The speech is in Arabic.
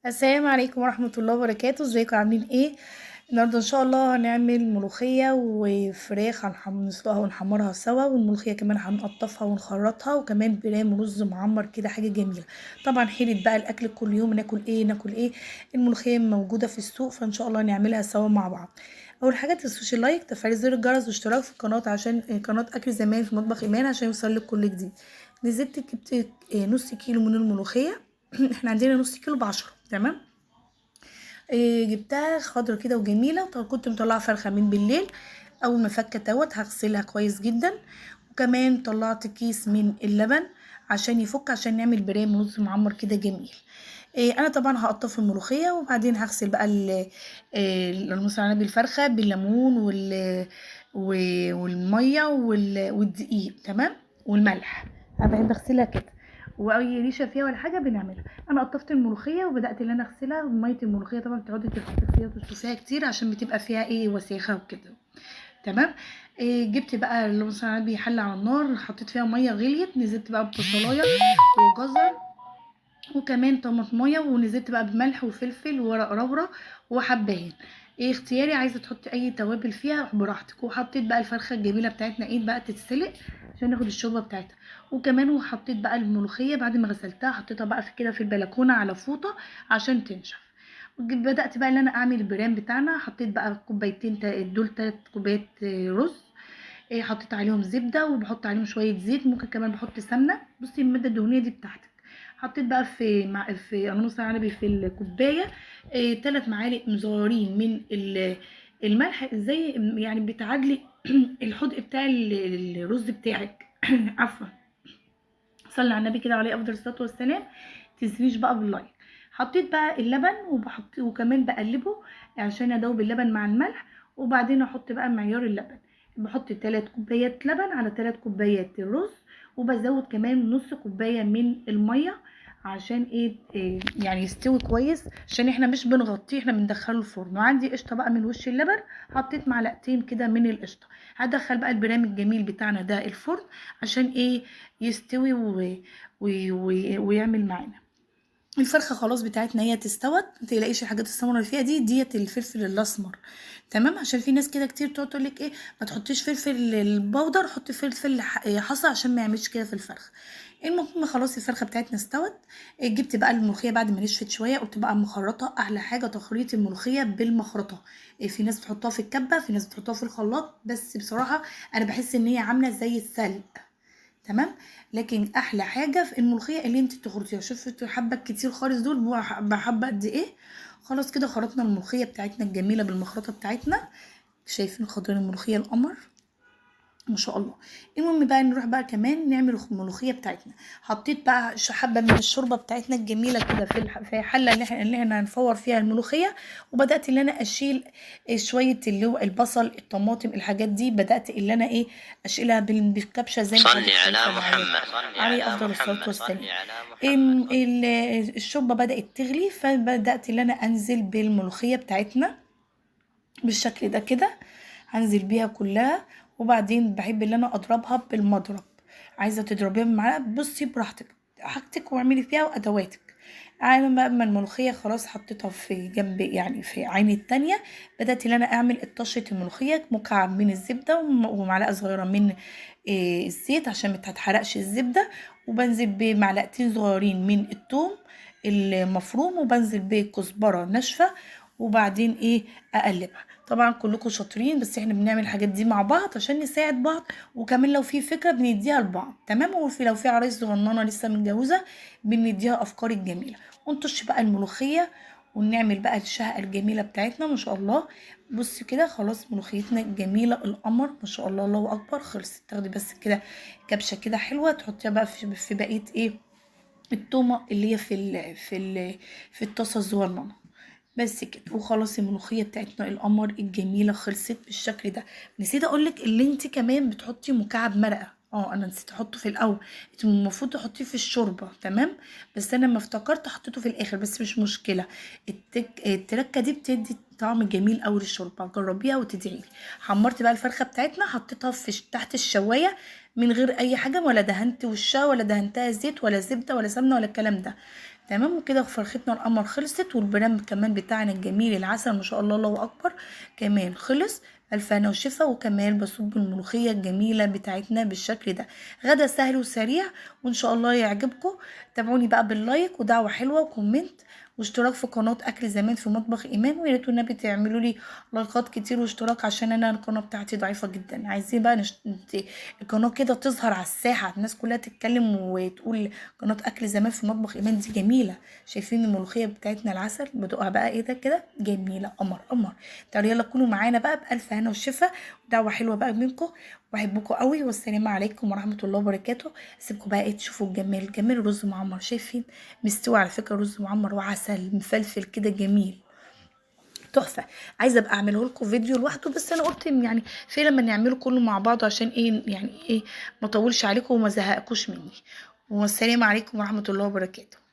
السلام عليكم ورحمة الله وبركاته، ازيكم عاملين ايه؟ النهارده ان شاء الله هنعمل ملوخية وفراخ نسلقها ونحمرها سوا، والملوخية كمان هنقطفها ونخرطها، وكمان برام رز معمر كده حاجة جميلة. طبعا حيلة بقى الاكل كل يوم ناكل ايه ناكل ايه. الملوخية موجودة في السوق، فان شاء الله نعملها سوا مع بعض. اول حاجة متنسوش اللايك، تفعيل زر الجرس، واشتراك في القناة عشان قناة اكل زمان في مطبخ ايمان عشان يوصلك كل جديد. نزلت جبت نص كيلو من الملوخية. احنا عندنا نص كيلو ب10، تمام. جبتها خضرة كده وجميلة، كنت مطلعة فرخة من بالليل. اول ما فكت هغسلها كويس جدا. وكمان طلعت كيس من اللبن عشان يفك، عشان نعمل برام رز معمر كده جميل. انا طبعا هقطف الملوخية، وبعدين هغسل بقى المصنع على بالفرخة بالليمون والمية والدقيق، تمام، والملح. انا بحب اغسلها كده، واي ريشه فيها ولا حاجه بنعملها. انا قطفت الملوخيه وبدات ان انا اغسلها، وميه الملوخيه طبعا بتقعدي تغسليها وتشطفيها كتير عشان بتبقى فيها وساخه وكده، تمام. جبت بقى اللي مثلا بيحل على النار، حطيت فيها ميه غليت، نزلت بقى ببصلايه وجزر وكمان طماطميه، ونزلت بقى بملح وفلفل وورق لورا وحبهان. اختياري، عايزه تحطي اي توابل فيها براحتك. وحطيت بقى الفرخه الجميله بتاعتنا بقى تتسلق عشان ناخد الشوربه بتاعتها. وكمان وحطيت بقى الملوخيه بعد ما غسلتها، حطيتها بقى في كده في البلكونه على فوطه عشان تنشف. بدات بقى ان انا اعمل البرام بتاعنا. حطيت بقى كوبايتين دول 3 كوبايات رز. حطيت عليهم زبده، وبحط عليهم شويه زيت، ممكن كمان بحط سمنه. بصي الماده الدهنيه دي بتاعتك. حطيت بقى في نص عربي في الكوبايه 3 معالق صغيرين من الملح، زي يعني بتعادلي الحدق بتاع الرز بتاعك. عفوا. صلي على النبي كده عليه افضل الصلاه والسلام. تنسيش بقى باللايك. حطيت بقى اللبن وكمان بقلبه عشان ادوب اللبن مع الملح. وبعدين احط بقى معيار اللبن. بحط 3 كوبايات لبن على 3 كوبايات الرز. وبزود كمان نص كوبايه من الميه عشان يعني يستوي كويس، عشان احنا مش بنغطيه، احنا بندخله الفرن. وعندي قشطه بقى من وش اللبن، حطيت معلقتين كده من القشطه. هدخل بقى البرام الجميل بتاعنا ده الفرن عشان يستوي ويعمل معانا. الفرخه خلاص بتاعتنا هي تستوت، متقلقيش الحاجات السمرا اللي فيها ديت الفلفل الاسمر، تمام. عشان في ناس كده كتير تقعد تقول لك ما تحطيش فلفل البودر، حطي فلفل حصى عشان ما يعملش كده في الفرخه. المهم خلاص الفرخه بتاعتنا استوت. جبت بقى الملوخيه بعد ما نشفت شويه، قلت بقى مخرطه. احلى حاجه تخريط الملوخيه بالمخرطه. في ناس بتحطها في الكبه، في ناس بتحطها في الخلاط، بس بصراحه انا بحس ان هي عامله زي السلق، تمام. لكن احلى حاجه في الملوخيه اللي انت تخرطيها. شوفي حبه كتير خالص دول بحبه قد ايه. خلاص كده خرطنا الملوخيه بتاعتنا الجميله بالمخرطه بتاعتنا. شايفين خضار الملوخيه القمر ما شاء الله. المهم بقى نروح بقى كمان نعمل الملوخيه بتاعتنا. حطيت بقى حبه من الشوربه بتاعتنا الجميله كده في حله اللي احنا هنفور فيها الملوخيه. وبدات ان انا اشيل شويه اللي هو البصل الطماطم الحاجات دي، بدات ان انا اشيلها بالكبشه زي ما حضرتك شايفه معايا. عليه افضل الصلاه والسلام. الشوربه بدات تغلي، فبدات ان انا انزل بالملوخيه بتاعتنا بالشكل ده كده. هنزل بيها كلها. وبعدين بحب ان انا اضربها بالمضرب. عايزه تضربيها بالمعلقه بصي براحتك، حاجتك واعملي فيها وادواتك. انا بقى اما الملوخيه خلاص حطيتها في جنب، يعني في عين التانية. بدات ان انا اعمل طشه الملوخيه مكعب من الزبده ومعلقه صغيره من الزيت عشان ما تتحرقش الزبده. وبنزل بمعلقتين صغيرين من الثوم المفروم، وبنزل بكزبره ناشفه. وبعدين اقلبها. طبعا كلكم شاطرين، بس احنا بنعمل الحاجات دي مع بعض عشان نساعد بعض. وكمان لو في فكره بنديها لبعض، تمام. لو في عرايس صغننه لسه متجوزه بنديها افكار الجميله. ونطش بقى الملوخيه ونعمل بقى الشهقه الجميله بتاعتنا ما شاء الله. بصي كده خلاص ملوخيتنا الجميله القمر ما شاء الله، الله اكبر. خلصت. تاخدي بس كده كبشه كده حلوه، تحطيها بقى في بقيه التومه اللي هي في الطاسه الصغننه. بس كده وخلاص الملوخيه بتاعتنا القمر الجميله خلصت بالشكل ده. نسيت اقولك اللي انت كمان بتحطي مكعب مرقه. انا نسيت احطه في الاول. انت المفروض تحطيه في الشوربه، تمام. بس انا ما افتكرت حطيته في الاخر، بس مش مشكله. التركه دي بتدي طعم جميل قوي للشوربه، جربيها وتدعيلي. حمرت بقى الفرخه بتاعتنا، حطيتها تحت الشوايه من غير اي حاجه، ولا دهنت وشها ولا دهنتها زيت ولا زبده ولا سمنه ولا الكلام ده. تمام. وكده فرختنا القمر خلصت، والبرام كمان بتاعنا الجميل العسل ما شاء الله الله اكبر كمان خلص. الف هنا وشفا. وكمان بصب الملوخيه الجميله بتاعتنا بالشكل ده. غدا سهل وسريع وان شاء الله يعجبكم. تابعوني بقى باللايك ودعوه حلوه وكومنت واشتراك في قناه اكل زمان في مطبخ ايمان، ويا ريت النبي تعملوا لي لايكات كتير واشتراك عشان انا القناه بتاعتي ضعيفه جدا. عايزين بقى القناه كده تظهر على الساحه، الناس كلها تتكلم وتقول قناه اكل زمان في مطبخ ايمان دي جميله. شايفين الملوخيه بتاعتنا العسل بدوقها بقى ايه ده كده جميله قمر قمر. تعالوا يلا كونوا معانا بقى بالف هنا والشفا ودعوه حلوه بقى منكم. بحبكم قوي والسلام عليكم ورحمه الله وبركاته. اسيبكم بقى ايه تشوفوا الجمال جمال الرز معمر. شايفين مستوي على فكره رز معمر وعسل مفلفل كده جميل تحفه. عايزه ابقى اعمله لكم فيديو لوحده، بس انا قلت يعني في لما نعمله كله مع بعض عشان ايه يعني ايه ما اطولش عليكم وما زهقكوش مني. والسلام عليكم ورحمه الله وبركاته.